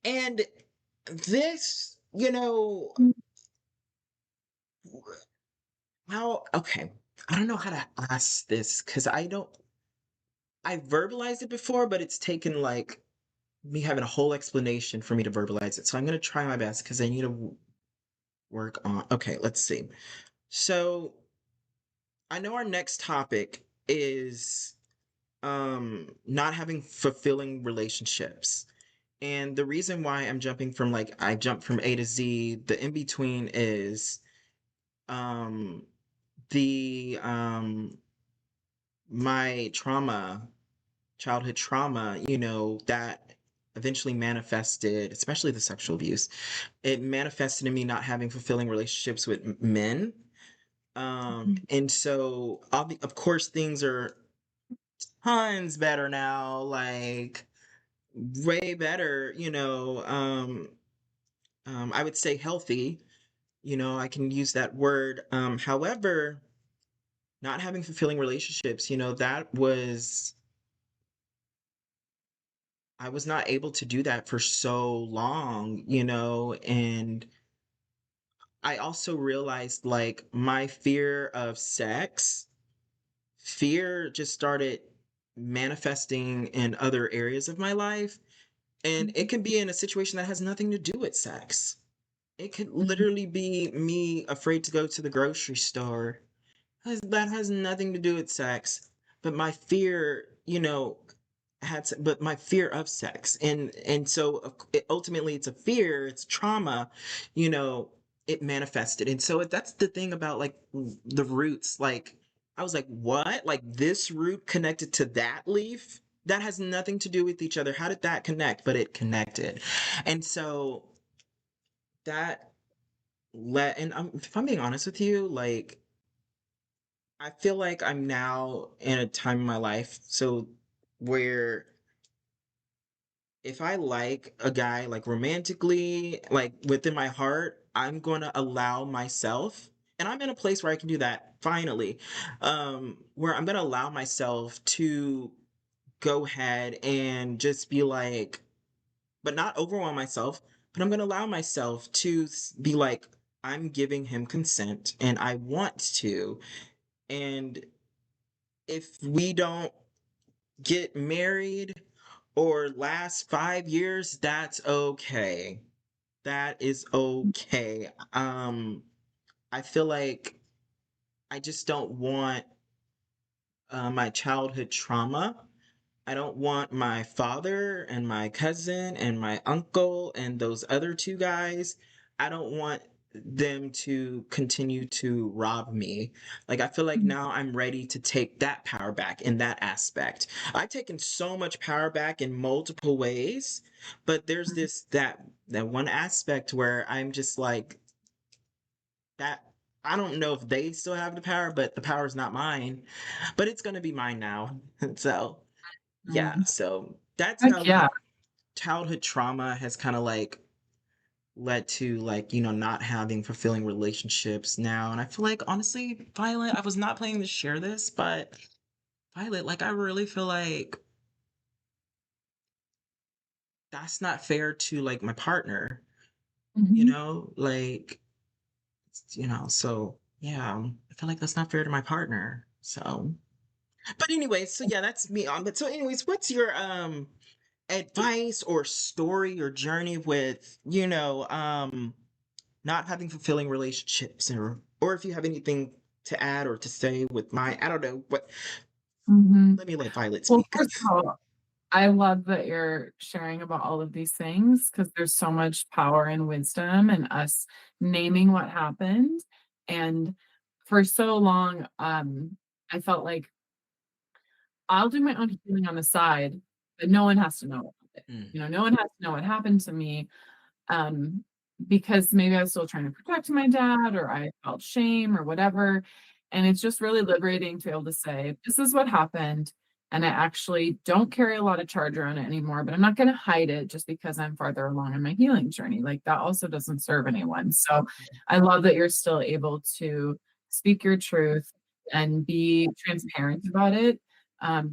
and this, how, okay. I don't know how to ask this because I verbalized it before, but it's taken like me having a whole explanation for me to verbalize it. So I'm going to try my best because I need to work on. Okay, let's see. So I know our next topic is not having fulfilling relationships. And the reason why I'm jumping from like I jumped from A to Z, the in between is um the my trauma, childhood trauma, that eventually manifested, especially the sexual abuse. It manifested in me not having fulfilling relationships with men. And so of course things are tons better now, like way better, I would say healthy, I can use that word. However, not having fulfilling relationships, that was I was not able to do that for so long, and I also realized like my fear of sex, fear just started manifesting in other areas of my life. And it Mhm. can be in a situation that has nothing to do with sex. It could Mhm. literally be me afraid to go to the grocery store. That has nothing to do with sex, but my fear, but my fear of sex, and so ultimately it's a fear, it's trauma, you know, it manifested, and so that's the thing about like the roots. Like I was like, what? Like this root connected to that leaf? That has nothing to do with each other. How did that connect? But it connected, and so that and if I'm being honest with you, like I feel like I'm now in a time in my life where if I like a guy like romantically, like within my heart, I'm going to allow myself, and I'm in a place where I can do that finally, where I'm going to allow myself to go ahead and just be like, but not overwhelm myself, but I'm going to allow myself to be like, I'm giving him consent and I want to. And if we don't get married or last 5 years, that's okay. That is okay. I feel like I just don't want my childhood trauma. I don't want my father and my cousin and my uncle and those other two guys. I don't want them to continue to rob me. Like, I feel like Mhm. now I'm ready to take that power back in that aspect. I've taken so much power back in multiple ways, but there's that one aspect where I'm just like that. I don't know if they still have the power, but the power is not mine. But it's gonna be mine now. So yeah, Mhm. so that's Heck how yeah. childhood trauma has kind of like led to like, not having fulfilling relationships now. And I feel like honestly, Violet, I was not planning to share this, but Violet, like I really feel like that's not fair to like my partner, Mhm. like, so yeah, I feel like that's not fair to my partner. So, but anyways, so yeah, that's me on. But so anyways, what's your advice or story or journey with not having fulfilling relationships, or if you have anything to add or to say with my, I don't know what. Mhm. Let me let Violet Well, speak. first of all, I love that you're sharing about all of these things because there's so much power and wisdom in us naming what happened. And for so long, I felt like I'll do my own healing on the side, but no one has to know about it. Mm, No one has to know what happened to me. um, because maybe I was still trying to protect my dad or I felt shame or whatever. And it's just really liberating to be able to say, this is what happened. And I actually don't carry a lot of charge around it anymore, but I'm not going to hide it just because I'm farther along in my healing journey. Like that also doesn't serve anyone. So I love that you're still able to speak your truth and be transparent about it.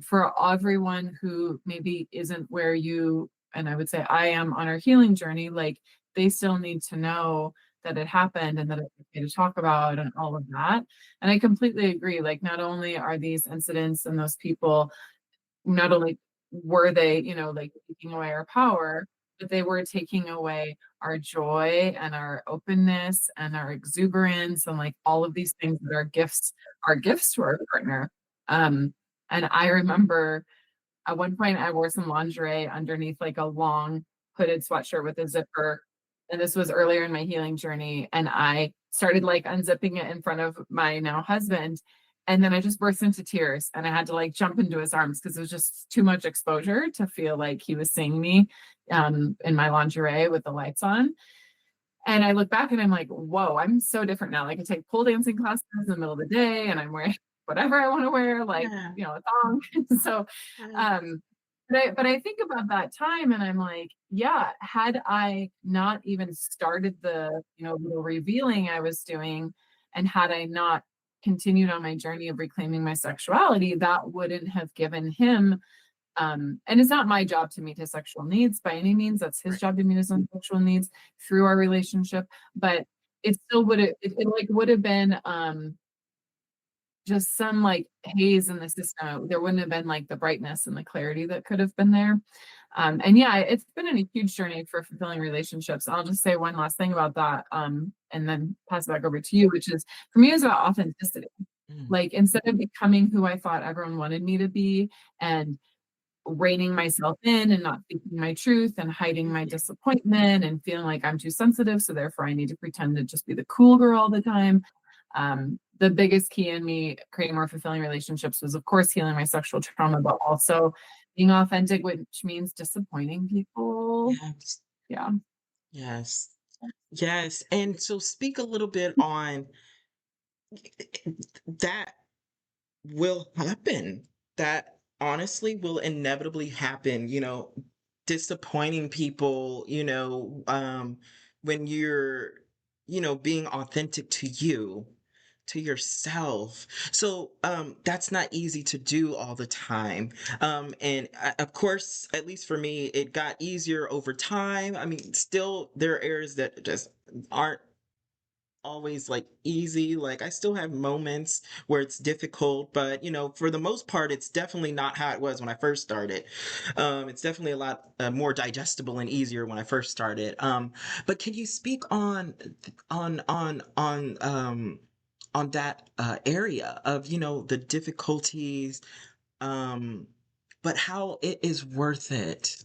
For everyone who maybe isn't where you and I would say I am on our healing journey, like they still need to know that it happened and that it's okay to talk about and all of that. And I completely agree. Like, not only are these incidents and those people, not only were they, like taking away our power, but they were taking away our joy and our openness and our exuberance and like all of these things that are gifts to our partner. Um, and I remember at one point, I wore some lingerie underneath like a long hooded sweatshirt with a zipper. And this was earlier in my healing journey. And I started like unzipping it in front of my now husband. And then I just burst into tears and I had to like jump into his arms because it was just too much exposure to feel like he was seeing me in my lingerie with the lights on. And I look back and I'm like, whoa, I'm so different now. Like I take pole dancing classes in the middle of the day and I'm wearing whatever I want to wear, like, yeah, a thong. So, yeah, um, but I think about that time and I'm like, yeah, had I not even started the, little revealing I was doing, and had I not continued on my journey of reclaiming my sexuality, that wouldn't have given him and it's not my job to meet his sexual needs by any means. That's his right, job to meet his own sexual needs through our relationship. But it still would have, it like would have been just some like haze in the system. There wouldn't have been like the brightness and the clarity that could have been there. And yeah, it's been a huge journey for fulfilling relationships. I'll just say one last thing about that, and then pass it back over to you, which is for me, it's about authenticity. Mm, Like instead of becoming who I thought everyone wanted me to be and reining myself in and not speaking my truth and hiding my mhm, disappointment and feeling like I'm too sensitive, so therefore I need to pretend to just be the cool girl all the time. The biggest key in me creating more fulfilling relationships was, of course, healing my sexual trauma, but also being authentic, which means disappointing people. yes, Yeah. yes, yes. And so speak a little bit on that will happen. That honestly will inevitably happen, disappointing people, when you're, being authentic to you, to yourself. So that's not easy to do all the time. And of course, at least for me, it got easier over time. I mean, still there are areas that just aren't always like easy. Like I still have moments where it's difficult, but for the most part, it's definitely not how it was when I first started. It's definitely a lot more digestible and easier when I first started. But can you speak on that area of the difficulties, um, but how it is worth it?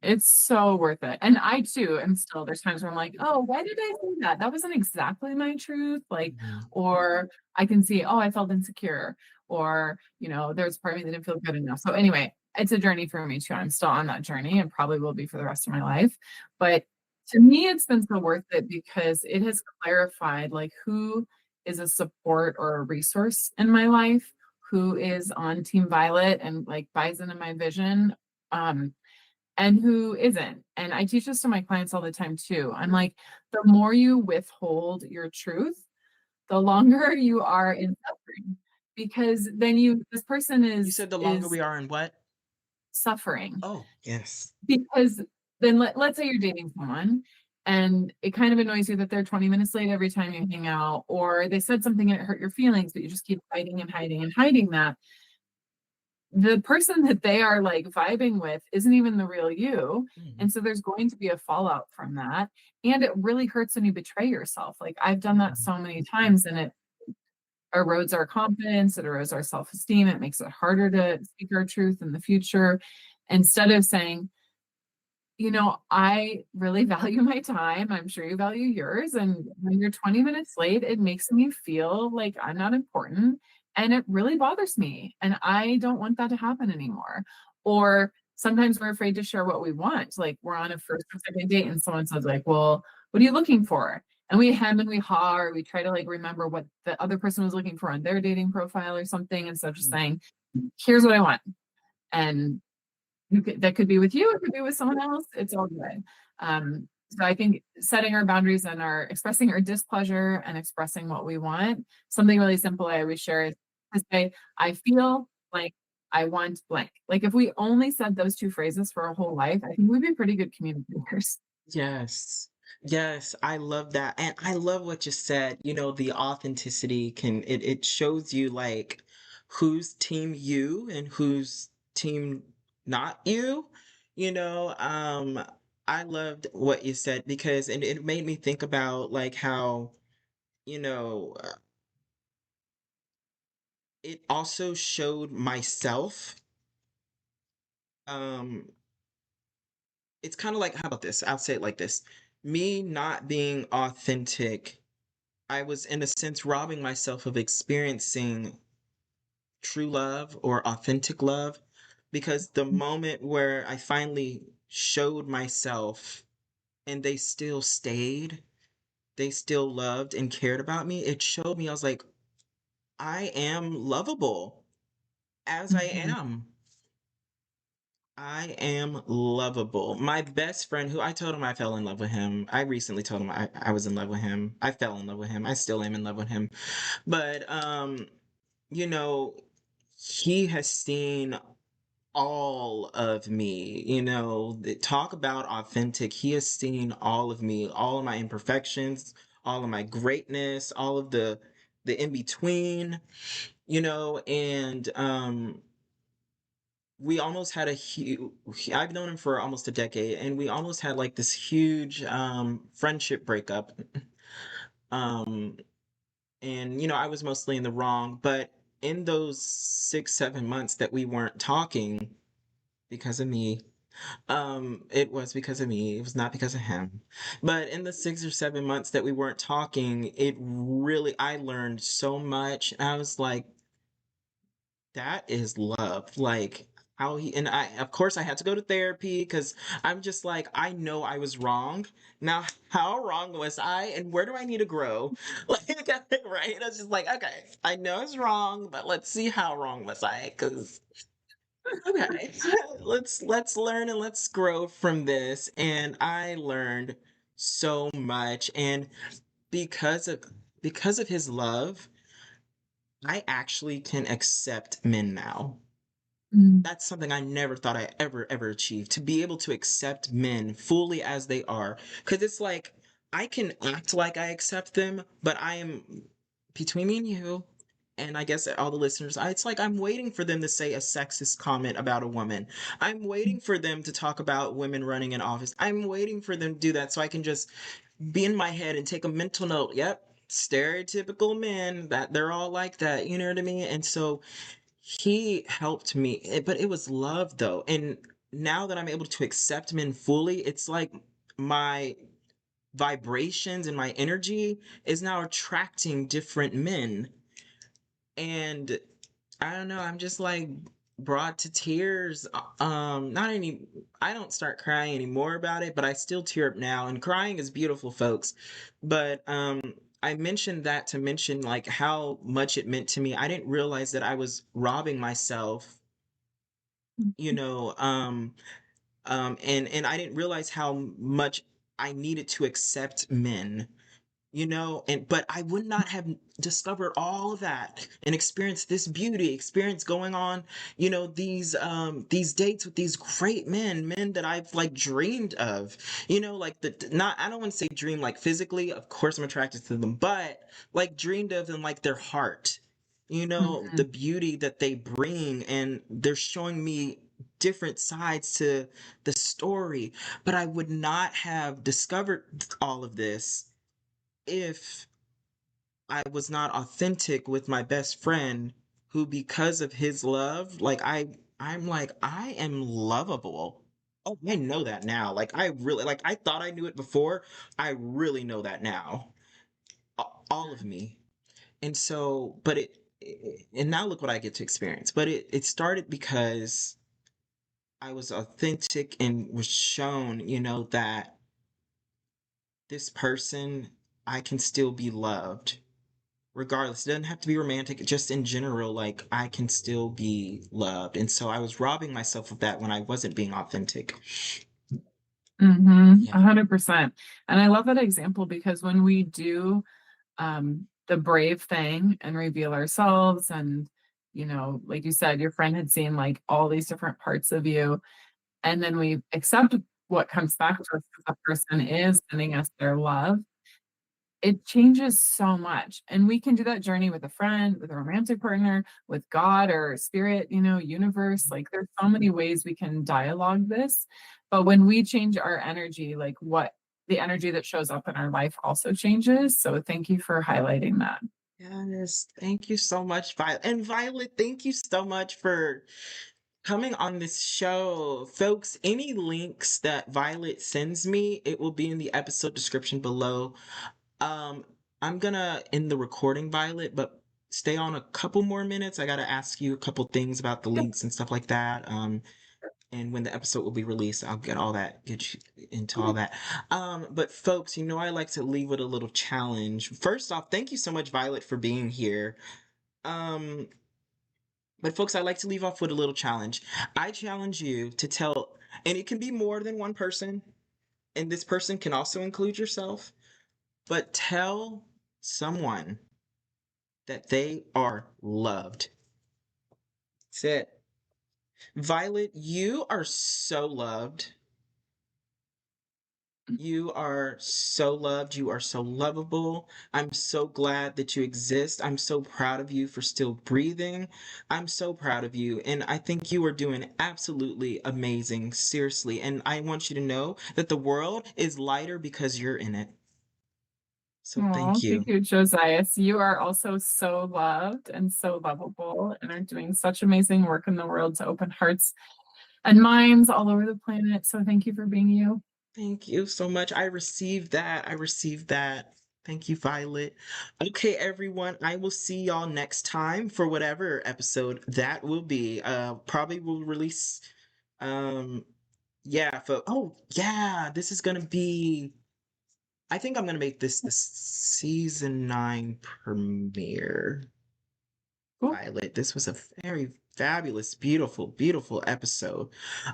It's so worth it. And I too am still, there's times where I'm like, oh, why did I say that? That wasn't exactly my truth. Like, Mhm. or I can see, oh, I felt insecure, or, there's part of me that didn't feel good enough. So anyway, it's a journey for me too. I'm still on that journey and probably will be for the rest of my life. But to me, it's been so worth it because it has clarified like who is a support or a resource in my life, who is on Team Violet and like buys into my vision. Um, and who isn't. And I teach this to my clients all the time too. I'm like, the more you withhold your truth, the longer you are in suffering because then this person You is said the longer is we are in what? suffering Oh, yes. because then let's say you're dating someone and it kind of annoys you that they're 20 minutes late every time you hang out, or they said something and it hurt your feelings, but you just keep hiding and hiding and hiding that. The person that they are like vibing with isn't even the real you. Mhm, And so there's going to be a fallout from that. And it really hurts when you betray yourself. Like I've done that mhm, so many times and it erodes our confidence, it erodes our self esteem, it makes it harder to speak our truth in the future. Instead of saying, I really value my time. I'm sure you value yours. And when you're 20 minutes late, it makes me feel like I'm not important. And it really bothers me. And I don't want that to happen anymore. Or sometimes we're afraid to share what we want. Like we're on a first or second date and someone says, like, well, what are you looking for? And we hem and we haw, or we try to like remember what the other person was looking for on their dating profile or something. Instead of just mhm. saying, here's what I want. And that could be with you, it could be with someone else. It's all good. So I think setting our boundaries and our expressing our displeasure and expressing what we want, something really simple I always share is to say, I feel like I want blank. Like if we only said those two phrases for our whole life, I think we'd be pretty good communicators. Yes. Yes, I love that. And I love what you said. The authenticity it shows you like who's team you and who's team not you. You know, um I loved what you said because it made me think about like how, you know, uh, it also showed myself. um it's kind of like, how about this? I'll say it like this. Me not being authentic, I was in a sense robbing myself of experiencing true love or authentic love, because the moment where I finally showed myself and they still stayed, they still loved and cared about me, it showed me I was like, I am lovable as I Mhm. am. I am lovable. My best friend, who I told him I fell in love with him. I recently told him I was in love with him. I fell in love with him. I still am in love with him. But you know, he has seen all of me, talk about authentic. He has seen all of me, all of my imperfections, all of my greatness, all of the in between, and we almost had a huge, I've known him for almost a decade, and we almost had like this huge friendship breakup. Um, and I was mostly in the wrong, but in those 6, 7 months that we weren't talking because of me, it was because of me. It was not because of him. But in the 6 or 7 months that we weren't talking, I learned so much. I was like, that is love. Like, and of course, I had to go to therapy because I'm just like, I know I was wrong. Now, how wrong was I, and where do I need to grow? Like, right? I was just like, okay, I know it's wrong, but let's see how wrong was I, because okay, let's learn and let's grow from this. And I learned so much, and because of because of his love, I actually can accept men now. Mm. That's something I never thought I ever achieved, to be able to accept men fully as they are. Because it's like, I can act like I accept them, but I am, between me and you, and I guess all the listeners, it's like I'm waiting for them to say a sexist comment about a woman. I'm waiting for them to talk about women running in office. I'm waiting for them to do that so I can just be in my head and take a mental note. Yep, stereotypical men, that they're all like that. You know what I mean? And so he helped me, but it was love though. And now that I'm able to accept men fully, it's like my vibrations and my energy is now attracting different men. And I don't know, I'm just like brought to tears. Not any, I don't start crying anymore about it, but I still tear up now. And crying is beautiful, folks. But I mentioned that to mention like how much it meant to me. I didn't realize that I was robbing myself, you know, and I didn't realize how much I needed to accept men, and but I would not have discovered all of that and experienced this beauty, experience going on, these dates with these great men that I've like dreamed of, like the not I don't want to say dream like physically, of course I'm attracted to them, but like dreamed of them, like their heart, the Mhm. beauty that they bring, and they're showing me different sides to the story. But I would not have discovered all of this if I was not authentic with my best friend, who, because of his love, like I'm like, I am lovable. Oh, I know that now. Like I really, like I thought I knew it before. I really know that now. All of me. And so, and now look what I get to experience. But it started because I was authentic and was shown, that this person, I can still be loved regardless. It doesn't have to be romantic, just in general, like I can still be loved. And so I was robbing myself of that when I wasn't being authentic. Mhm. Yeah. 100%. And I love that example because when we do the brave thing and reveal ourselves, and like you said, your friend had seen like all these different parts of you, and then we accept what comes back to us because the person is sending us their love. It changes so much. And we can do that journey with a friend, with a romantic partner, with God or spirit, universe. Like there's so many ways we can dialogue this. But when we change our energy, like what the energy that shows up in our life also changes. So thank you for highlighting that. Yes. Thank you so much, Violet. And Violet, thank you so much for coming on this show. Folks, any links that Violet sends me, it will be in the episode description below. Um, I'm gonna end the recording, Violet, but stay on a couple more minutes. I gotta ask you a couple things about the links and stuff like that. And when the episode will be released, I'll get you into all that. But folks, I like to leave with a little challenge. First off, thank you so much, Violet, for being here. Um, but folks, I like to leave off with a little challenge. I challenge you to tell, and it can be more than one person, and this person can also include yourself, but tell someone that they are loved. That's it. Violet, you are so loved. You are so loved. You are so lovable. I'm so glad that you exist. I'm so proud of you for still breathing. I'm so proud of you. And I think you are doing absolutely amazing, seriously. And I want you to know that the world is lighter because you're in it. So Oh, thank you. thank you, Josias. You are also so loved and so lovable and are doing such amazing work in the world to open hearts and minds all over the planet. So thank you for being you. Thank you so much. I received that. I received that. Thank you, Violet. Okay, everyone. I will see y'all next time for whatever episode that will be. Probably will release. Um, yeah. For yeah, this is gonna be. I think I'm gonna make this the season 9 premiere. Cool. Violet. This was a very fabulous, beautiful, beautiful episode.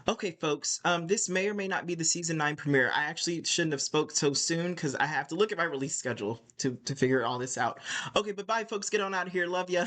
Okay, folks, this may or may not be the season 9 premiere. I actually shouldn't have spoke so soon because I have to look at my release schedule to figure all this out. Okay, but bye, folks. Get on out of here. Love ya.